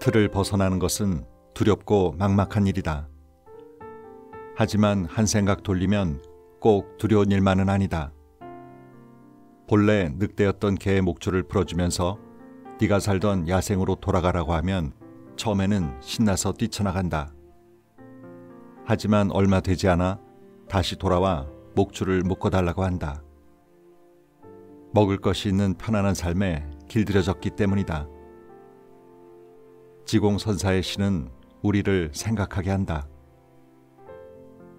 틀을 벗어나는 것은 두렵고 막막한 일이다. 하지만 한 생각 돌리면 꼭 두려운 일만은 아니다. 본래 늑대였던 개의 목줄을 풀어주면서 네가 살던 야생으로 돌아가라고 하면 처음에는 신나서 뛰쳐나간다. 하지만 얼마 되지 않아 다시 돌아와 목줄을 묶어달라고 한다. 먹을 것이 있는 편안한 삶에 길들여졌기 때문이다. 지공선사의 시는 우리를 생각하게 한다.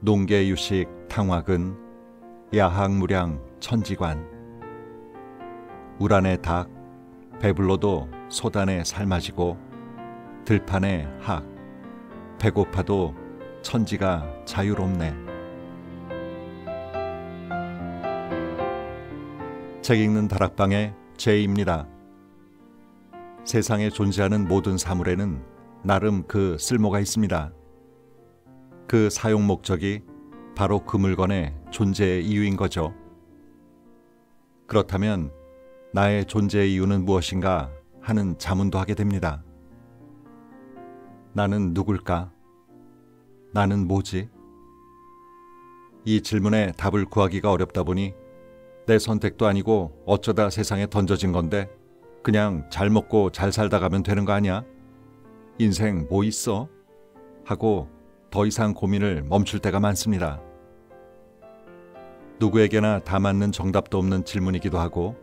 농계유식 탕화근, 야학무량 천지관. 우란의 닭, 배불러도 소단에 삶아지고 들판의 학, 배고파도 천지가 자유롭네. 책 읽는 다락방의 제이입니다. 세상에 존재하는 모든 사물에는 나름 그 쓸모가 있습니다. 그 사용 목적이 바로 그 물건의 존재의 이유인 거죠. 그렇다면 나의 존재의 이유는 무엇인가 하는 자문도 하게 됩니다. 나는 누굴까? 나는 뭐지? 이 질문에 답을 구하기가 어렵다 보니 내 선택도 아니고 어쩌다 세상에 던져진 건데 그냥 잘 먹고 잘 살다 가면 되는 거 아니야? 인생 뭐 있어? 하고 더 이상 고민을 멈출 때가 많습니다. 누구에게나 다 맞는 정답도 없는 질문이기도 하고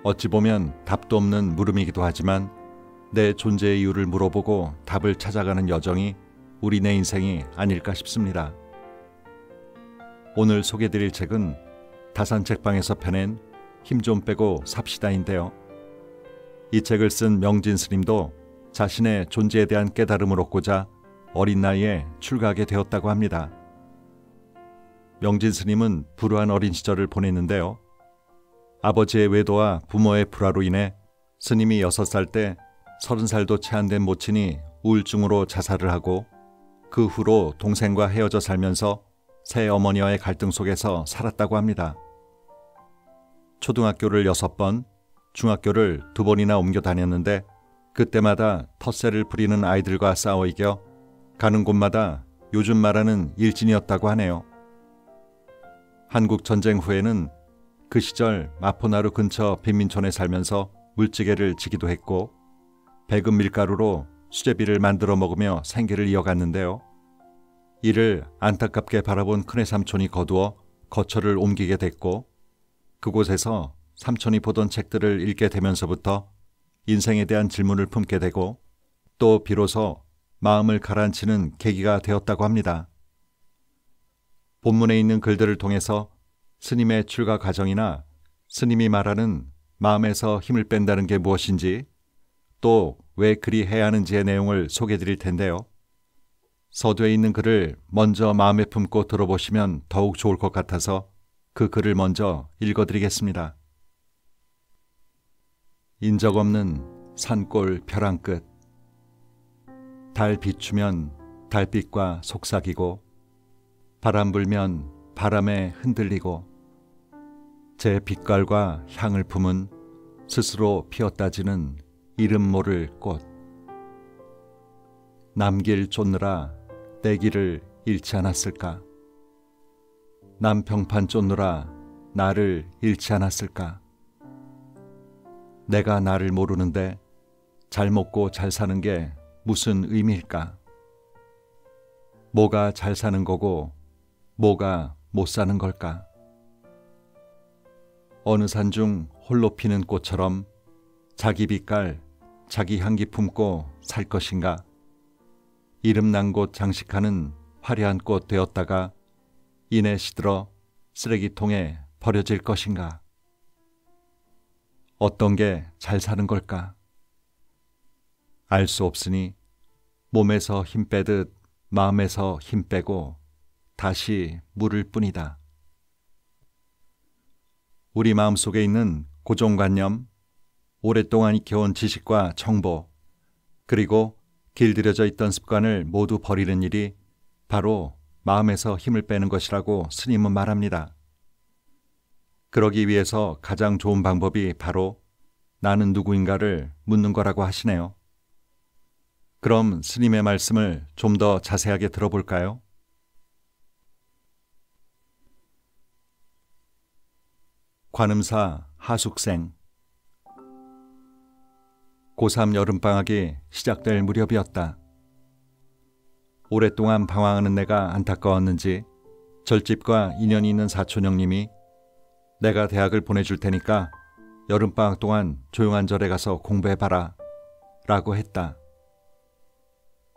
어찌 보면 답도 없는 물음이기도 하지만 내 존재의 이유를 물어보고 답을 찾아가는 여정이 우리 내 인생이 아닐까 싶습니다. 오늘 소개드릴 책은 다산책방에서 펴낸 힘 좀 빼고 삽시다인데요. 이 책을 쓴 명진 스님도 자신의 존재에 대한 깨달음을 얻고자 어린 나이에 출가하게 되었다고 합니다. 명진 스님은 불우한 어린 시절을 보냈는데요. 아버지의 외도와 부모의 불화로 인해 스님이 6살 때 30살도 채 안 된 모친이 우울증으로 자살을 하고 그 후로 동생과 헤어져 살면서 새 어머니와의 갈등 속에서 살았다고 합니다. 초등학교를 6번, 중학교를 2번이나 옮겨 다녔는데 그때마다 텃세를 부리는 아이들과 싸워 이겨 가는 곳마다 요즘 말하는 일진이었다고 하네요. 한국 전쟁 후에는 그 시절 마포나루 근처 빈민촌에 살면서 물찌개를 지기도 했고 배급 밀가루로 수제비를 만들어 먹으며 생계를 이어갔는데요. 이를 안타깝게 바라본 큰애 삼촌이 거두어 거처를 옮기게 됐고 그곳에서 삼촌이 보던 책들을 읽게 되면서부터 인생에 대한 질문을 품게 되고 또 비로소 마음을 가라앉히는 계기가 되었다고 합니다. 본문에 있는 글들을 통해서 스님의 출가 과정이나 스님이 말하는 마음에서 힘을 뺀다는 게 무엇인지 또 왜 그리 해야 하는지의 내용을 소개해 드릴 텐데요. 서두에 있는 글을 먼저 마음에 품고 들어보시면 더욱 좋을 것 같아서 그 글을 먼저 읽어드리겠습니다. 인적 없는 산골 벼랑 끝. 달 비추면 달빛과 속삭이고 바람 불면 바람에 흔들리고 제 빛깔과 향을 품은 스스로 피었다지는 이름 모를 꽃. 남길 쫓느라 내 길을 잃지 않았을까? 남평판 쫓느라 나를 잃지 않았을까? 내가 나를 모르는데 잘 먹고 잘 사는 게 무슨 의미일까? 뭐가 잘 사는 거고 뭐가 못 사는 걸까? 어느 산 중 홀로 피는 꽃처럼 자기 빛깔, 자기 향기 품고 살 것인가? 이름난 곳 장식하는 화려한 꽃 되었다가 이내 시들어 쓰레기통에 버려질 것인가? 어떤 게 잘 사는 걸까? 알 수 없으니 몸에서 힘 빼듯 마음에서 힘 빼고 다시 물을 뿐이다. 우리 마음속에 있는 고정관념, 오랫동안 익혀온 지식과 정보, 그리고 길들여져 있던 습관을 모두 버리는 일이 바로 마음에서 힘을 빼는 것이라고 스님은 말합니다. 그러기 위해서 가장 좋은 방법이 바로 나는 누구인가를 묻는 거라고 하시네요. 그럼 스님의 말씀을 좀 더 자세하게 들어볼까요? 관음사 하숙생. 고3 여름방학이 시작될 무렵이었다. 오랫동안 방황하는 내가 안타까웠는지 절집과 인연이 있는 사촌 형님이 내가 대학을 보내줄 테니까 여름방학 동안 조용한 절에 가서 공부해봐라 라고 했다.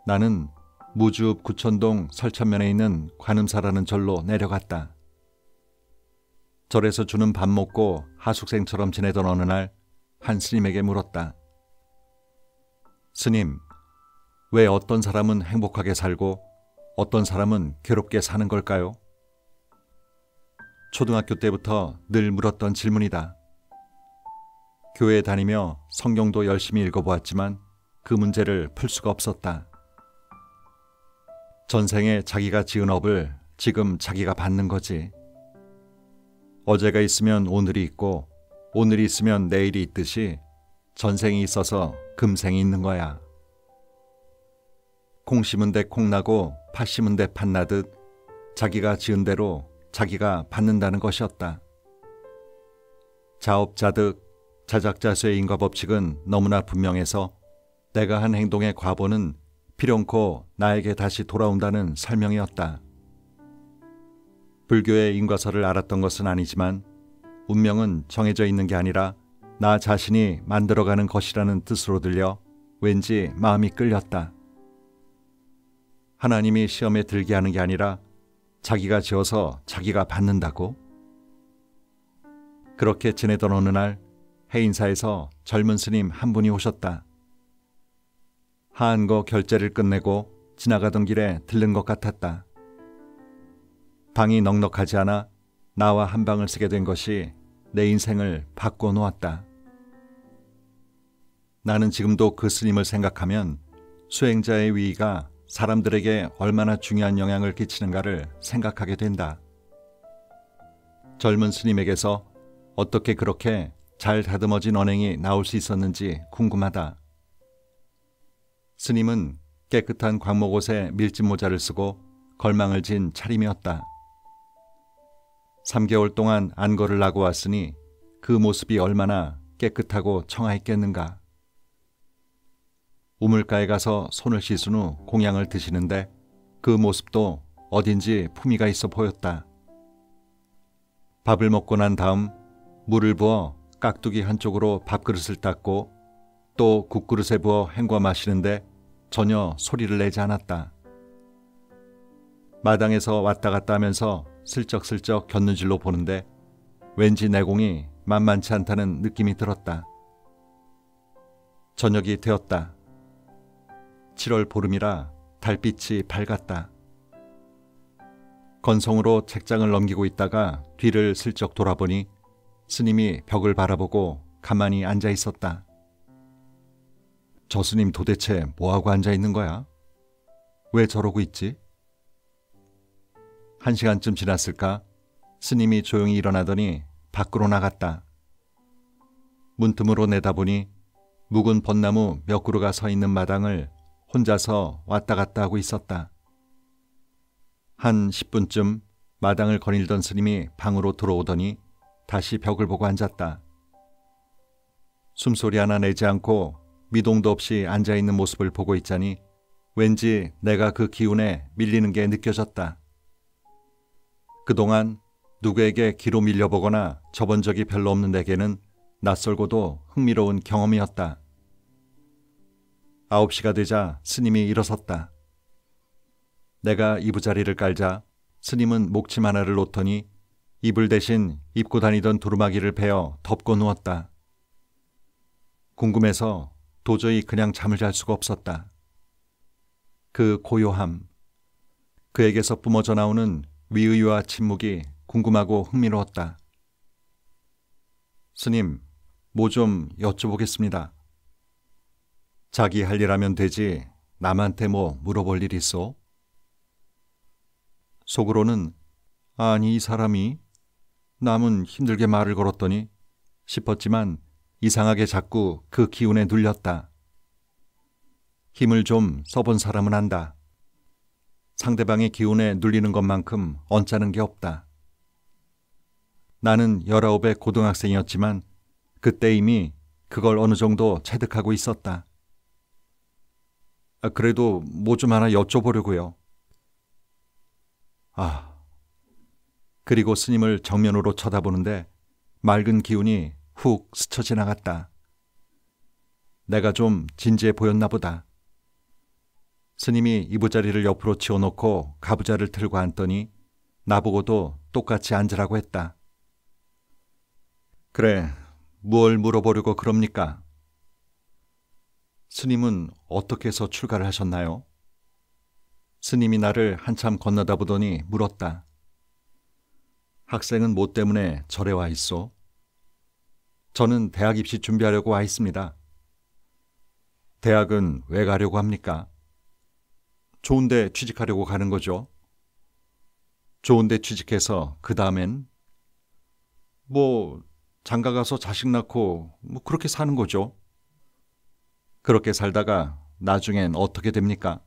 나는 무주읍 구천동 설천면에 있는 관음사라는 절로 내려갔다. 절에서 주는 밥 먹고 하숙생처럼 지내던 어느 날 한 스님에게 물었다. 스님, 왜 어떤 사람은 행복하게 살고 어떤 사람은 괴롭게 사는 걸까요? 초등학교 때부터 늘 물었던 질문이다. 교회에 다니며 성경도 열심히 읽어보았지만 그 문제를 풀 수가 없었다. 전생에 자기가 지은 업을 지금 자기가 받는 거지. 어제가 있으면 오늘이 있고 오늘이 있으면 내일이 있듯이 전생이 있어서 금생이 있는 거야. 콩 심은 데 콩 나고 팥 심은 데 팥 나듯 자기가 지은 대로 자기가 받는다는 것이었다. 자업자득, 자작자수의 인과법칙은 너무나 분명해서 내가 한 행동의 과보는 필연코 나에게 다시 돌아온다는 설명이었다. 불교의 인과설을 알았던 것은 아니지만 운명은 정해져 있는 게 아니라 나 자신이 만들어가는 것이라는 뜻으로 들려 왠지 마음이 끌렸다. 하나님이 시험에 들게 하는 게 아니라 자기가 지어서 자기가 받는다고? 그렇게 지내던 어느 날 해인사에서 젊은 스님 한 분이 오셨다. 하한거 결제를 끝내고 지나가던 길에 들른 것 같았다. 방이 넉넉하지 않아 나와 한 방을 쓰게 된 것이 내 인생을 바꿔놓았다. 나는 지금도 그 스님을 생각하면 수행자의 위의가 사람들에게 얼마나 중요한 영향을 끼치는가를 생각하게 된다. 젊은 스님에게서 어떻게 그렇게 잘 다듬어진 언행이 나올 수 있었는지 궁금하다. 스님은 깨끗한 광목옷에 밀짚 모자를 쓰고 걸망을 진 차림이었다. 3개월 동안 안거를 하고 왔으니 그 모습이 얼마나 깨끗하고 청아했겠는가. 우물가에 가서 손을 씻은 후 공양을 드시는데 그 모습도 어딘지 품위가 있어 보였다. 밥을 먹고 난 다음 물을 부어 깍두기 한쪽으로 밥그릇을 닦고 또 국그릇에 부어 헹궈 마시는데 전혀 소리를 내지 않았다. 마당에서 왔다 갔다 하면서 슬쩍슬쩍 곁눈질로 보는데 왠지 내공이 만만치 않다는 느낌이 들었다. 저녁이 되었다. 7월 보름이라 달빛이 밝았다. 건성으로 책장을 넘기고 있다가 뒤를 슬쩍 돌아보니 스님이 벽을 바라보고 가만히 앉아 있었다. 저 스님 도대체 뭐하고 앉아 있는 거야? 왜 저러고 있지? 1시간쯤 지났을까 스님이 조용히 일어나더니 밖으로 나갔다. 문틈으로 내다보니 묵은 벚나무 몇 그루가 서 있는 마당을 혼자서 왔다 갔다 하고 있었다. 한 10분쯤 마당을 거닐던 스님이 방으로 들어오더니 다시 벽을 보고 앉았다. 숨소리 하나 내지 않고 미동도 없이 앉아있는 모습을 보고 있자니 왠지 내가 그 기운에 밀리는 게 느껴졌다. 그동안 누구에게 기로 밀려보거나 접은 적이 별로 없는 내게는 낯설고도 흥미로운 경험이었다. 9시가 되자 스님이 일어섰다. 내가 이부자리를 깔자 스님은 목침 하나를 놓더니 이불 대신 입고 다니던 두루마기를 베어 덮고 누웠다. 궁금해서 도저히 그냥 잠을 잘 수가 없었다. 그 고요함, 그에게서 뿜어져 나오는 위의와 침묵이 궁금하고 흥미로웠다. 스님, 뭐 좀 여쭤보겠습니다. 자기 할 일 하면 되지 남한테 뭐 물어볼 일 있어? 속으로는 아니 이 사람이 남은 힘들게 말을 걸었더니 싶었지만 이상하게 자꾸 그 기운에 눌렸다. 힘을 좀 써본 사람은 안다. 상대방의 기운에 눌리는 것만큼 언짢은 게 없다. 나는 19의 고등학생이었지만 그때 이미 그걸 어느 정도 체득하고 있었다. 그래도 뭐 좀 하나 여쭤보려고요. 그리고 스님을 정면으로 쳐다보는데 맑은 기운이 훅 스쳐 지나갔다. 내가 좀 진지해 보였나 보다. 스님이 이부자리를 옆으로 치워놓고 가부좌를 틀고 앉더니 나보고도 똑같이 앉으라고 했다. 그래, 뭘 물어보려고 그럽니까? 스님은 어떻게 해서 출가를 하셨나요? 스님이 나를 한참 건너다 보더니 물었다. 학생은 뭐 때문에 절에 와 있소? 저는 대학 입시 준비하려고 와 있습니다. 대학은 왜 가려고 합니까? 좋은 데 취직하려고 가는 거죠. 좋은 데 취직해서 그 다음엔 장가 가서 자식 낳고 그렇게 사는 거죠. 그렇게 살다가 나중엔 어떻게 됩니까?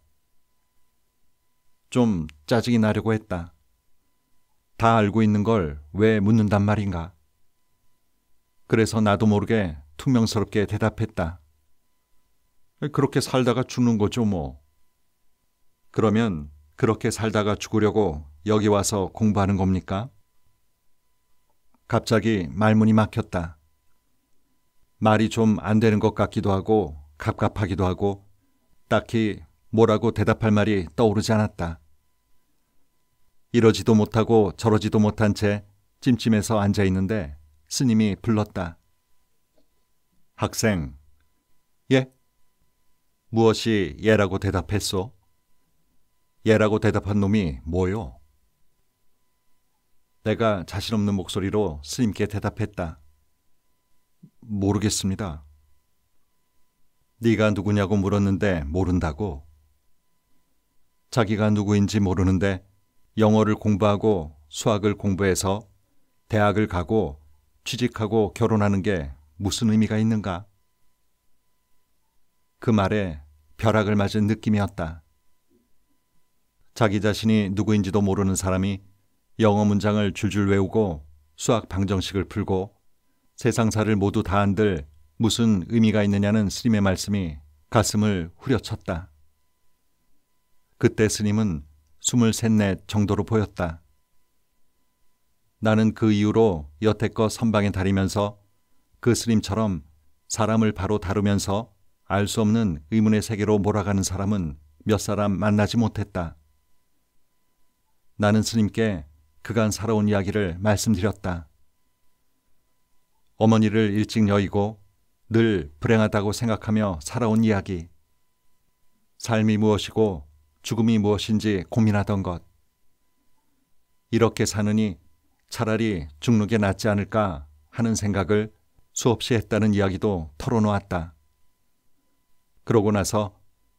좀 짜증이 나려고 했다. 다 알고 있는 걸 왜 묻는단 말인가? 그래서 나도 모르게 퉁명스럽게 대답했다. 그렇게 살다가 죽는 거죠, 뭐. 그러면 그렇게 살다가 죽으려고 여기 와서 공부하는 겁니까? 갑자기 말문이 막혔다. 말이 좀 안 되는 것 같기도 하고 갑갑하기도 하고 딱히 뭐라고 대답할 말이 떠오르지 않았다. 이러지도 못하고 저러지도 못한 채 찜찜해서 앉아있는데 스님이 불렀다. 학생. 예? 무엇이 예라고 대답했소? 예라고 대답한 놈이 뭐요? 내가 자신 없는 목소리로 스님께 대답했다. 모르겠습니다. 네가 누구냐고 물었는데 모른다고? 자기가 누구인지 모르는데 영어를 공부하고 수학을 공부해서 대학을 가고 취직하고 결혼하는 게 무슨 의미가 있는가? 그 말에 벼락을 맞은 느낌이었다. 자기 자신이 누구인지도 모르는 사람이 영어 문장을 줄줄 외우고 수학 방정식을 풀고 세상사를 모두 다 안들 무슨 의미가 있느냐는 스님의 말씀이 가슴을 후려쳤다. 그때 스님은 23, 4 정도로 보였다. 나는 그 이후로 여태껏 선방에 다니면서 그 스님처럼 사람을 바로 다루면서 알 수 없는 의문의 세계로 몰아가는 사람은 몇 사람 만나지 못했다. 나는 스님께 그간 살아온 이야기를 말씀드렸다. 어머니를 일찍 여의고 늘 불행하다고 생각하며 살아온 이야기. 삶이 무엇이고 죽음이 무엇인지 고민하던 것. 이렇게 사느니 차라리 죽는 게 낫지 않을까 하는 생각을 수없이 했다는 이야기도 털어놓았다. 그러고 나서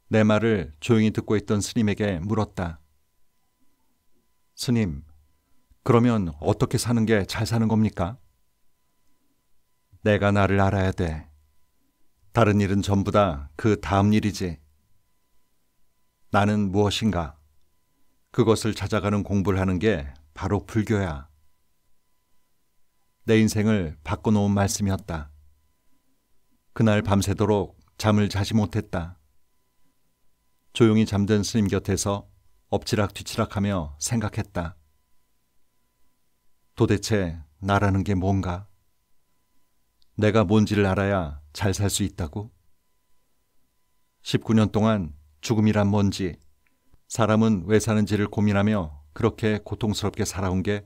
내 말을 조용히 듣고 있던 스님에게 물었다. 스님, 그러면 어떻게 사는 게 잘 사는 겁니까? 내가 나를 알아야 돼. 다른 일은 전부 다 그 다음 일이지. 나는 무엇인가? 그것을 찾아가는 공부를 하는 게 바로 불교야. 내 인생을 바꿔놓은 말씀이었다. 그날 밤새도록 잠을 자지 못했다. 조용히 잠든 스님 곁에서 엎치락뒤치락하며 생각했다. 도대체 나라는 게 뭔가? 내가 뭔지를 알아야 잘 살 수 있다고? 19년 동안 죽음이란 뭔지, 사람은 왜 사는지를 고민하며 그렇게 고통스럽게 살아온 게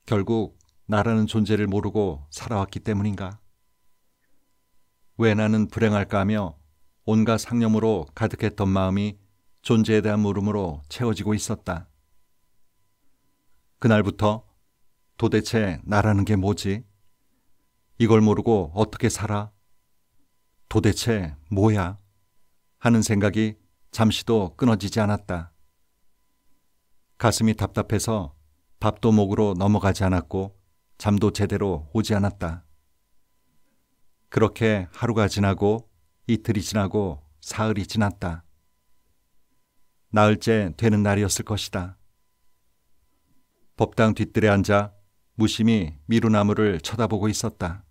결국 나라는 존재를 모르고 살아왔기 때문인가? 왜 나는 불행할까 하며 온갖 상념으로 가득했던 마음이 존재에 대한 물음으로 채워지고 있었다. 그날부터 도대체 나라는 게 뭐지? 이걸 모르고 어떻게 살아? 도대체 뭐야? 하는 생각이 잠시도 끊어지지 않았다. 가슴이 답답해서 밥도 목으로 넘어가지 않았고 잠도 제대로 오지 않았다. 그렇게 하루가 지나고 이틀이 지나고 사흘이 지났다. 나흘째 되는 날이었을 것이다. 법당 뒷뜰에 앉아 무심히 미루나무를 쳐다보고 있었다.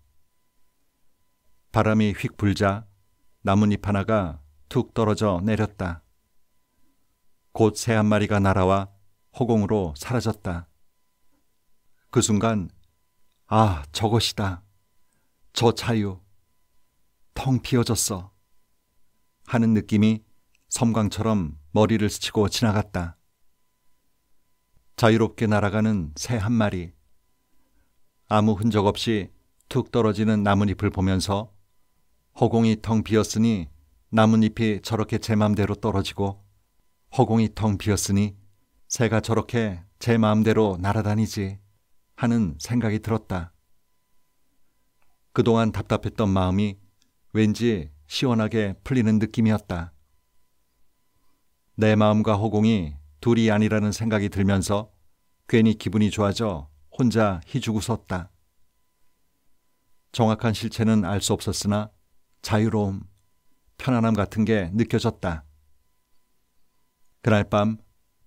바람이 휙 불자 나뭇잎 하나가 툭 떨어져 내렸다. 곧 새 한 마리가 날아와 허공으로 사라졌다. 그 순간 아, 저것이다. 저 자유. 텅 비어졌어. 하는 느낌이 섬광처럼 머리를 스치고 지나갔다. 자유롭게 날아가는 새 한 마리. 아무 흔적 없이 툭 떨어지는 나뭇잎을 보면서 허공이 텅 비었으니 나뭇잎이 저렇게 제 맘대로 떨어지고 허공이 텅 비었으니 새가 저렇게 제 마음대로 날아다니지 하는 생각이 들었다. 그동안 답답했던 마음이 왠지 시원하게 풀리는 느낌이었다. 내 마음과 허공이 둘이 아니라는 생각이 들면서 괜히 기분이 좋아져 혼자 희죽 웃었다. 정확한 실체는 알 수 없었으나 자유로움, 편안함 같은 게 느껴졌다. 그날 밤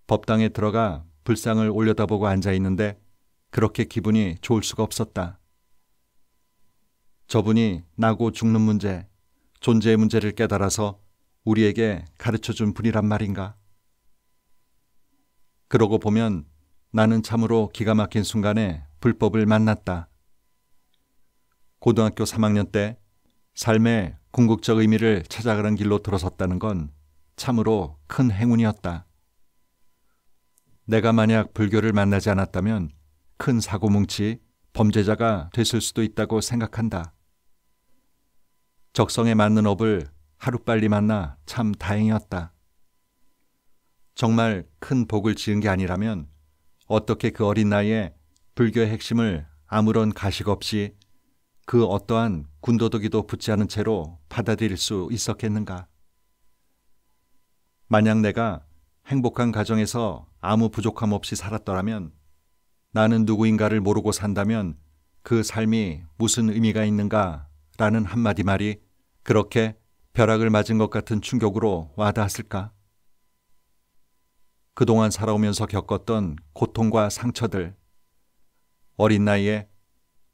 법당에 들어가 불상을 올려다보고 앉아 있는데 그렇게 기분이 좋을 수가 없었다. 저분이 나고 죽는 문제, 존재의 문제를 깨달아서 우리에게 가르쳐준 분이란 말인가? 그러고 보면 나는 참으로 기가 막힌 순간에 불법을 만났다. 고등학교 3학년 때 삶의 궁극적 의미를 찾아가는 길로 들어섰다는 건 참으로 큰 행운이었다. 내가 만약 불교를 만나지 않았다면 큰 사고뭉치, 범죄자가 됐을 수도 있다고 생각한다. 적성에 맞는 업을 하루빨리 만나 참 다행이었다. 정말 큰 복을 지은 게 아니라면 어떻게 그 어린 나이에 불교의 핵심을 아무런 가식 없이 그 어떠한 군더더기도 붙지 않은 채로 받아들일 수 있었겠는가? 만약 내가 행복한 가정에서 아무 부족함 없이 살았더라면, 나는 누구인가를 모르고 산다면 그 삶이 무슨 의미가 있는가? 라는 한마디 말이 그렇게 벼락을 맞은 것 같은 충격으로 와닿았을까? 그동안 살아오면서 겪었던 고통과 상처들, 어린 나이에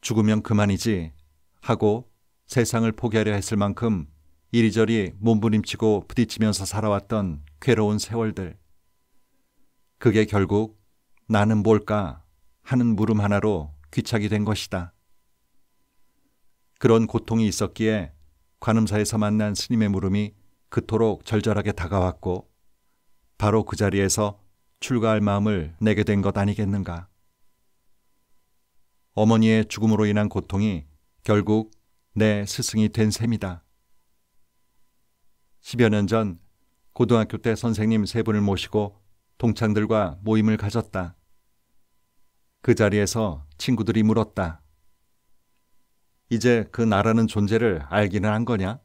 죽으면 그만이지 하고 세상을 포기하려 했을 만큼 이리저리 몸부림치고 부딪히면서 살아왔던 괴로운 세월들, 그게 결국 나는 뭘까 하는 물음 하나로 귀착이 된 것이다. 그런 고통이 있었기에 관음사에서 만난 스님의 물음이 그토록 절절하게 다가왔고 바로 그 자리에서 출가할 마음을 내게 된 것 아니겠는가. 어머니의 죽음으로 인한 고통이 결국 내 스승이 된 셈이다. 10여 년 전 고등학교 때 선생님 3분을 모시고 동창들과 모임을 가졌다. 그 자리에서 친구들이 물었다. 이제 그 나라는 존재를 알기는 한 거냐?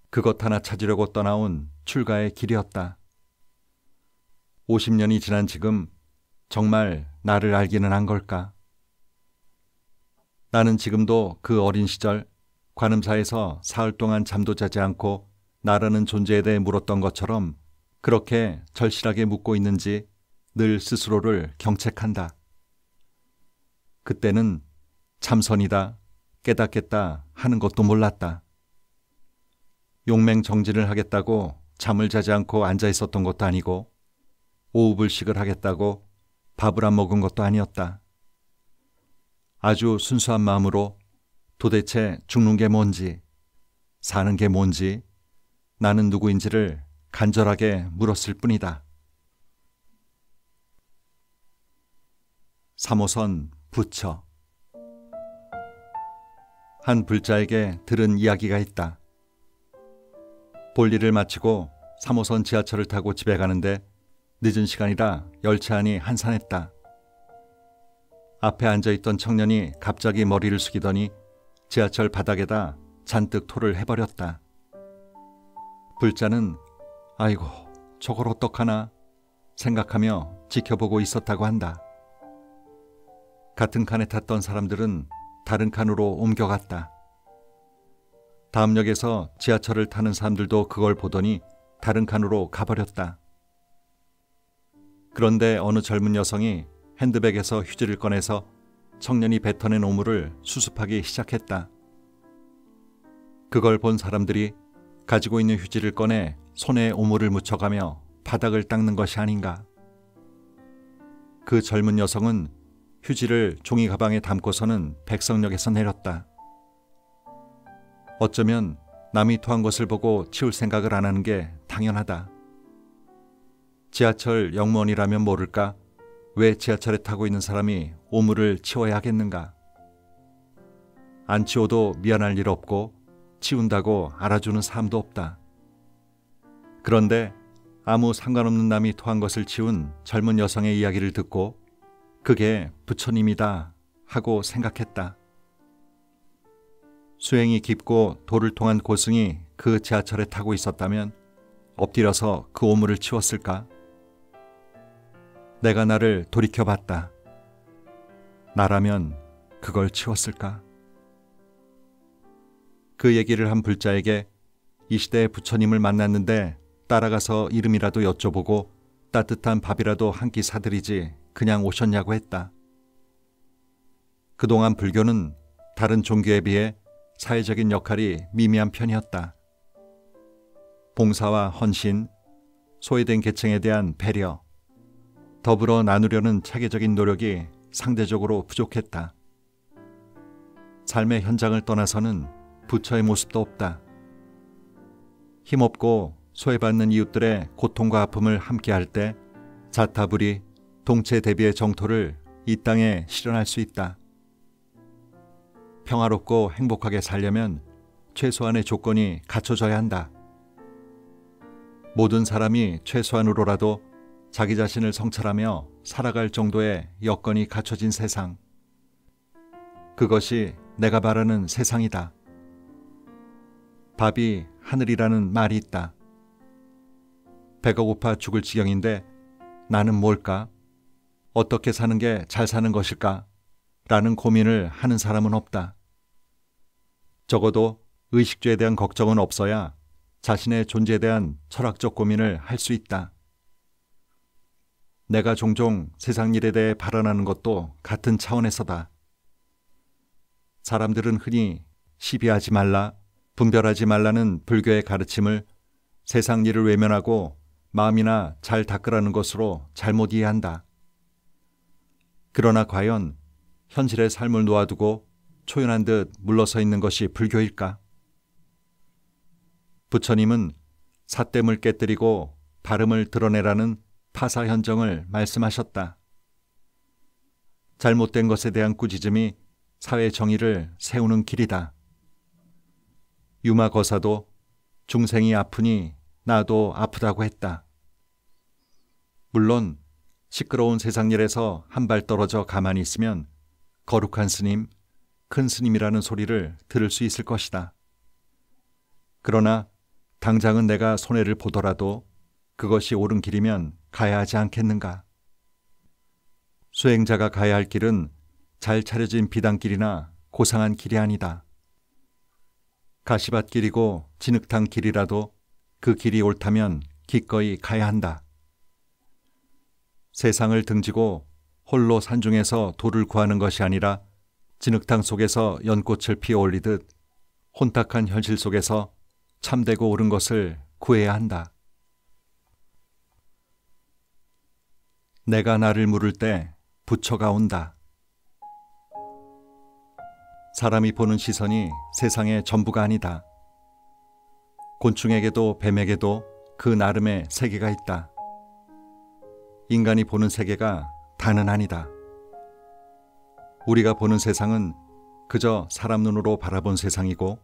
그것 하나 찾으려고 떠나온 출가의 길이었다. 50년이 지난 지금 정말 나를 알기는 한 걸까? 나는 지금도 그 어린 시절 관음사에서 사흘 동안 잠도 자지 않고 나라는 존재에 대해 물었던 것처럼 그렇게 절실하게 묻고 있는지 늘 스스로를 경책한다. 그때는 참선이다, 깨닫겠다 하는 것도 몰랐다. 용맹정진을 하겠다고 잠을 자지 않고 앉아 있었던 것도 아니고 오후불식을 하겠다고 밥을 안 먹은 것도 아니었다. 아주 순수한 마음으로 도대체 죽는 게 뭔지, 사는 게 뭔지, 나는 누구인지를 간절하게 물었을 뿐이다. 3호선 부처. 한 불자에게 들은 이야기가 있다. 볼일을 마치고 3호선 지하철을 타고 집에 가는데 늦은 시간이라 열차 안이 한산했다. 앞에 앉아있던 청년이 갑자기 머리를 숙이더니 지하철 바닥에다 잔뜩 토를 해버렸다. 불자는 아이고 저걸 어떡하나 생각하며 지켜보고 있었다고 한다. 같은 칸에 탔던 사람들은 다른 칸으로 옮겨갔다. 다음 역에서 지하철을 타는 사람들도 그걸 보더니 다른 칸으로 가버렸다. 그런데 어느 젊은 여성이 핸드백에서 휴지를 꺼내서 청년이 뱉어낸 오물을 수습하기 시작했다. 그걸 본 사람들이 가지고 있는 휴지를 꺼내 손에 오물을 묻혀가며 바닥을 닦는 것이 아닌가. 그 젊은 여성은 휴지를 종이 가방에 담고서는 백석역에서 내렸다. 어쩌면 남이 토한 것을 보고 치울 생각을 안 하는 게 당연하다. 지하철 역무원이라면 모를까? 왜 지하철에 타고 있는 사람이 오물을 치워야 하겠는가? 안 치워도 미안할 일 없고 치운다고 알아주는 사람도 없다. 그런데 아무 상관없는 남이 토한 것을 치운 젊은 여성의 이야기를 듣고 그게 부처님이다 하고 생각했다. 수행이 깊고 도를 통한 고승이 그 지하철에 타고 있었다면 엎드려서 그 오물을 치웠을까? 내가 나를 돌이켜봤다. 나라면 그걸 치웠을까? 그 얘기를 한 불자에게 이 시대의 부처님을 만났는데 따라가서 이름이라도 여쭤보고 따뜻한 밥이라도 한 끼 사드리지 그냥 오셨냐고 했다. 그동안 불교는 다른 종교에 비해 사회적인 역할이 미미한 편이었다. 봉사와 헌신, 소외된 계층에 대한 배려, 더불어 나누려는 체계적인 노력이 상대적으로 부족했다. 삶의 현장을 떠나서는 부처의 모습도 없다. 힘없고 소외받는 이웃들의 고통과 아픔을 함께할 때 자타불이 동체 대비의 정토를 이 땅에 실현할 수 있다. 평화롭고 행복하게 살려면 최소한의 조건이 갖춰져야 한다. 모든 사람이 최소한으로라도 자기 자신을 성찰하며 살아갈 정도의 여건이 갖춰진 세상. 그것이 내가 바라는 세상이다. 밥이 하늘이라는 말이 있다. 배가 고파 죽을 지경인데 나는 뭘까? 어떻게 사는 게 잘 사는 것일까? 라는 고민을 하는 사람은 없다. 적어도 의식주에 대한 걱정은 없어야 자신의 존재에 대한 철학적 고민을 할 수 있다. 내가 종종 세상 일에 대해 발언하는 것도 같은 차원에서다. 사람들은 흔히 시비하지 말라, 분별하지 말라는 불교의 가르침을 세상 일을 외면하고 마음이나 잘 닦으라는 것으로 잘못 이해한다. 그러나 과연 현실의 삶을 놓아두고 초연한 듯 물러서 있는 것이 불교일까? 부처님은 삿됨을 깨뜨리고 발음을 드러내라는 파사현정을 말씀하셨다. 잘못된 것에 대한 꾸짖음이 사회 정의를 세우는 길이다. 유마거사도 중생이 아프니 나도 아프다고 했다. 물론 시끄러운 세상 일에서 한 발 떨어져 가만히 있으면 거룩한 스님, 큰 스님이라는 소리를 들을 수 있을 것이다. 그러나 당장은 내가 손해를 보더라도 그것이 옳은 길이면 가야 하지 않겠는가? 수행자가 가야 할 길은 잘 차려진 비단길이나 고상한 길이 아니다. 가시밭길이고 진흙탕 길이라도 그 길이 옳다면 기꺼이 가야 한다. 세상을 등지고 홀로 산중에서 돌을 구하는 것이 아니라 진흙탕 속에서 연꽃을 피어 올리듯 혼탁한 현실 속에서 참되고 옳은 것을 구해야 한다. 내가 나를 물을 때 부처가 온다. 사람이 보는 시선이 세상의 전부가 아니다. 곤충에게도 뱀에게도 그 나름의 세계가 있다. 인간이 보는 세계가 다는 아니다. 우리가 보는 세상은 그저 사람 눈으로 바라본 세상이고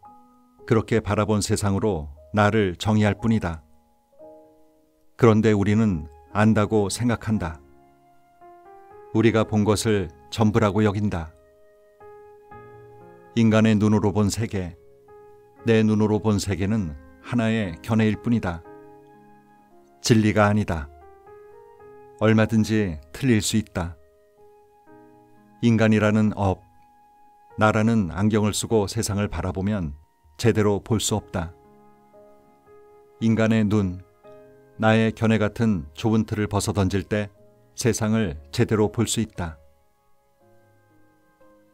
그렇게 바라본 세상으로 나를 정의할 뿐이다. 그런데 우리는 안다고 생각한다. 우리가 본 것을 전부라고 여긴다. 인간의 눈으로 본 세계, 내 눈으로 본 세계는 하나의 견해일 뿐이다. 진리가 아니다. 얼마든지 틀릴 수 있다. 인간이라는 업, 나라는 안경을 쓰고 세상을 바라보면 제대로 볼 수 없다. 인간의 눈, 나의 견해 같은 좁은 틀을 벗어던질 때 세상을 제대로 볼 수 있다.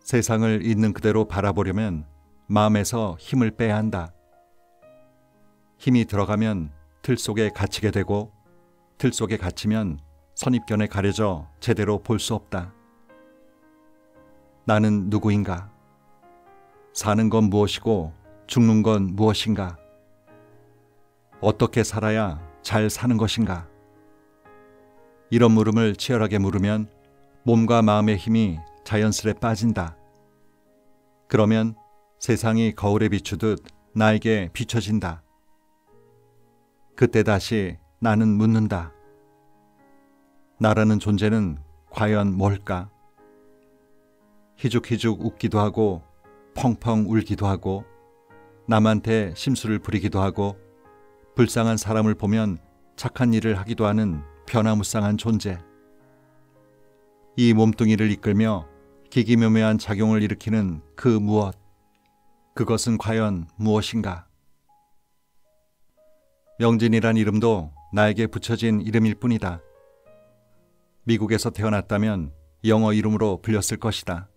세상을 있는 그대로 바라보려면 마음에서 힘을 빼야 한다. 힘이 들어가면 틀 속에 갇히게 되고 틀 속에 갇히면 선입견에 가려져 제대로 볼 수 없다. 나는 누구인가? 사는 건 무엇이고 죽는 건 무엇인가? 어떻게 살아야 잘 사는 것인가? 이런 물음을 치열하게 물으면 몸과 마음의 힘이 자연스레 빠진다. 그러면 세상이 거울에 비추듯 나에게 비춰진다. 그때 다시 나는 묻는다. 나라는 존재는 과연 뭘까? 희죽희죽 웃기도 하고 펑펑 울기도 하고 남한테 심술을 부리기도 하고 불쌍한 사람을 보면 착한 일을 하기도 하는 변화무쌍한 존재. 이 몸뚱이를 이끌며 기기묘묘한 작용을 일으키는 그 무엇, 그것은 과연 무엇인가? 명진이란 이름도 나에게 붙여진 이름일 뿐이다. 미국에서 태어났다면 영어 이름으로 불렸을 것이다.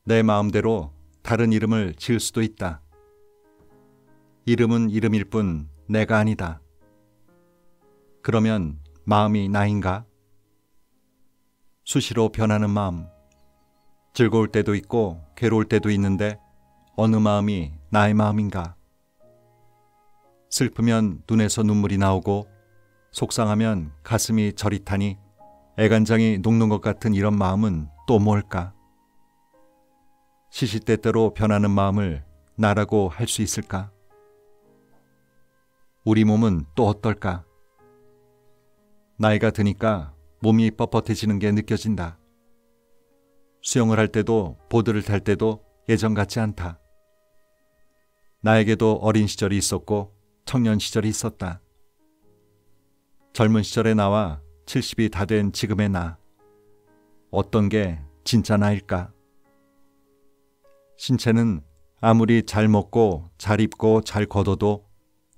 내 마음대로 다른 이름을 지을 수도 있다. 이름은 이름일 뿐 내가 아니다. 그러면 마음이 나인가? 수시로 변하는 마음. 즐거울 때도 있고 괴로울 때도 있는데 어느 마음이 나의 마음인가? 슬프면 눈에서 눈물이 나오고 속상하면 가슴이 저릿하니 애간장이 녹는 것 같은 이런 마음은 또 뭘까? 시시때때로 변하는 마음을 나라고 할 수 있을까? 우리 몸은 또 어떨까? 나이가 드니까 몸이 뻣뻣해지는 게 느껴진다. 수영을 할 때도 보드를 탈 때도 예전 같지 않다. 나에게도 어린 시절이 있었고 청년 시절이 있었다. 젊은 시절의 나와 70이 다 된 지금의 나. 어떤 게 진짜 나일까? 신체는 아무리 잘 먹고 잘 입고 잘 걷어도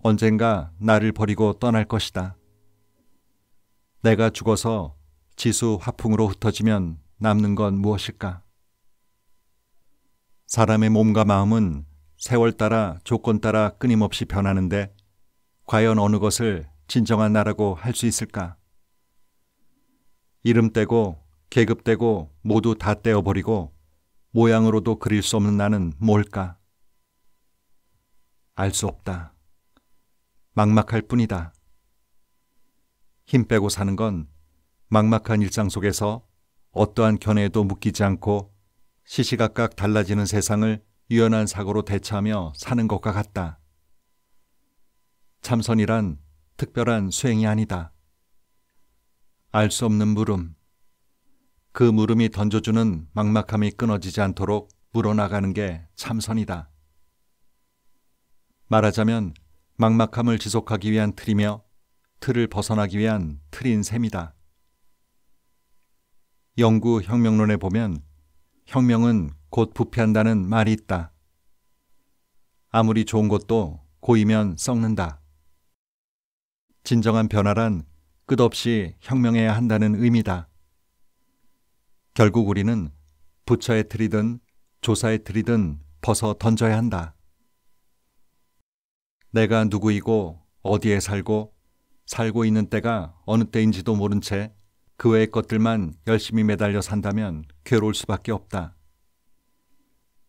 언젠가 나를 버리고 떠날 것이다. 내가 죽어서 지수 화풍으로 흩어지면 남는 건 무엇일까? 사람의 몸과 마음은 세월 따라 조건 따라 끊임없이 변하는데 과연 어느 것을 진정한 나라고 할 수 있을까? 이름 떼고 계급 떼고 모두 다 떼어버리고 모양으로도 그릴 수 없는 나는 뭘까? 알 수 없다. 막막할 뿐이다. 힘 빼고 사는 건 막막한 일상 속에서 어떠한 견해에도 묶이지 않고 시시각각 달라지는 세상을 유연한 사고로 대처하며 사는 것과 같다. 참선이란 특별한 수행이 아니다. 알 수 없는 물음. 그 물음이 던져주는 막막함이 끊어지지 않도록 물어나가는 게 참선이다. 말하자면 막막함을 지속하기 위한 틀이며 틀을 벗어나기 위한 틀인 셈이다. 영구 혁명론에 보면 혁명은 곧 부패한다는 말이 있다. 아무리 좋은 것도 고이면 썩는다. 진정한 변화란 끝없이 혁명해야 한다는 의미다. 결국 우리는 부처의 틀이든 조사의 틀이든 벗어 던져야 한다. 내가 누구이고 어디에 살고 있는 때가 어느 때인지도 모른 채 그 외의 것들만 열심히 매달려 산다면 괴로울 수밖에 없다.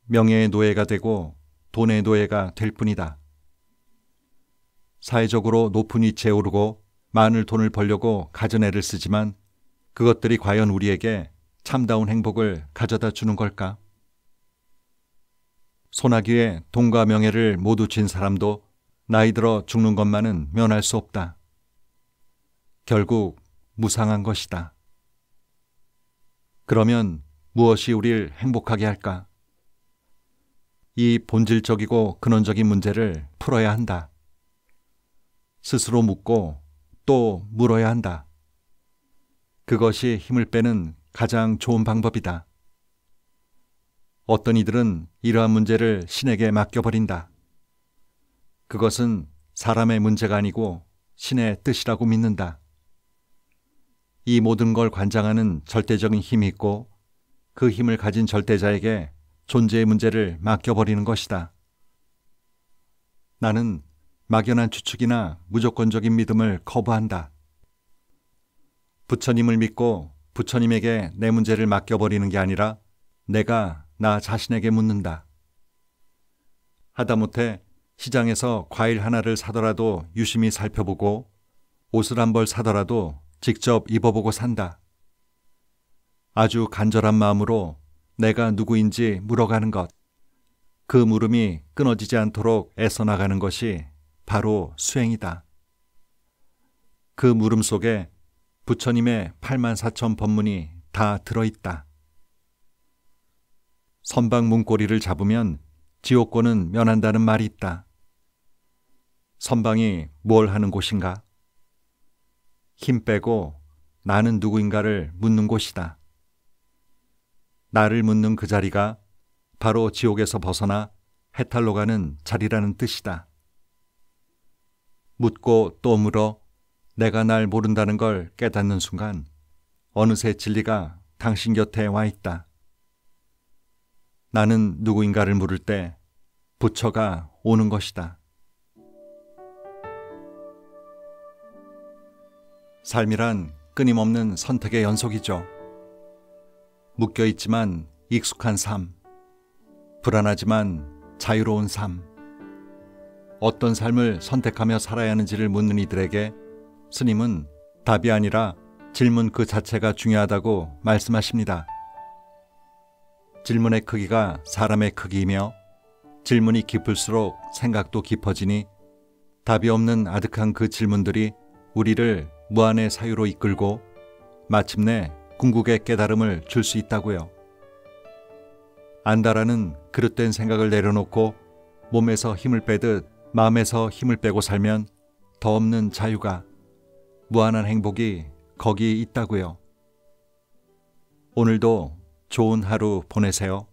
명예의 노예가 되고 돈의 노예가 될 뿐이다. 사회적으로 높은 위치에 오르고 많은 돈을 벌려고 가진 애를 쓰지만 그것들이 과연 우리에게 참다운 행복을 가져다 주는 걸까? 소나기에 돈과 명예를 모두 쥔 사람도 나이 들어 죽는 것만은 면할 수 없다. 결국 무상한 것이다. 그러면 무엇이 우리를 행복하게 할까? 이 본질적이고 근원적인 문제를 풀어야 한다. 스스로 묻고 또 물어야 한다. 그것이 힘을 빼는 가장 좋은 방법이다. 어떤 이들은 이러한 문제를 신에게 맡겨버린다. 그것은 사람의 문제가 아니고 신의 뜻이라고 믿는다. 이 모든 걸 관장하는 절대적인 힘이 있고 그 힘을 가진 절대자에게 존재의 문제를 맡겨버리는 것이다. 나는 막연한 추측이나 무조건적인 믿음을 거부한다. 부처님을 믿고 부처님에게 내 문제를 맡겨버리는 게 아니라 내가 나 자신에게 묻는다. 하다못해 시장에서 과일 하나를 사더라도 유심히 살펴보고 옷을 한 벌 사더라도 직접 입어보고 산다. 아주 간절한 마음으로 내가 누구인지 물어가는 것. 그 물음이 끊어지지 않도록 애써 나가는 것이 바로 수행이다. 그 물음 속에 부처님의 84,000 법문이 다 들어있다. 선박 문고리를 잡으면 지옥고는 면한다는 말이 있다. 선방이 뭘 하는 곳인가? 힘 빼고 나는 누구인가를 묻는 곳이다. 나를 묻는 그 자리가 바로 지옥에서 벗어나 해탈로 가는 자리라는 뜻이다. 묻고 또 물어 내가 날 모른다는 걸 깨닫는 순간 어느새 진리가 당신 곁에 와 있다. 나는 누구인가를 물을 때 부처가 오는 것이다. 삶이란 끊임없는 선택의 연속이죠. 묶여있지만 익숙한 삶, 불안하지만 자유로운 삶. 어떤 삶을 선택하며 살아야 하는지를 묻는 이들에게 스님은 답이 아니라 질문 그 자체가 중요하다고 말씀하십니다. 질문의 크기가 사람의 크기이며 질문이 깊을수록 생각도 깊어지니 답이 없는 아득한 그 질문들이 우리를 무한의 사유로 이끌고 마침내 궁극의 깨달음을 줄 수 있다고요. 안다라는 그릇된 생각을 내려놓고 몸에서 힘을 빼듯 마음에서 힘을 빼고 살면 더 없는 자유가, 무한한 행복이 거기 있다고요. 오늘도 좋은 하루 보내세요.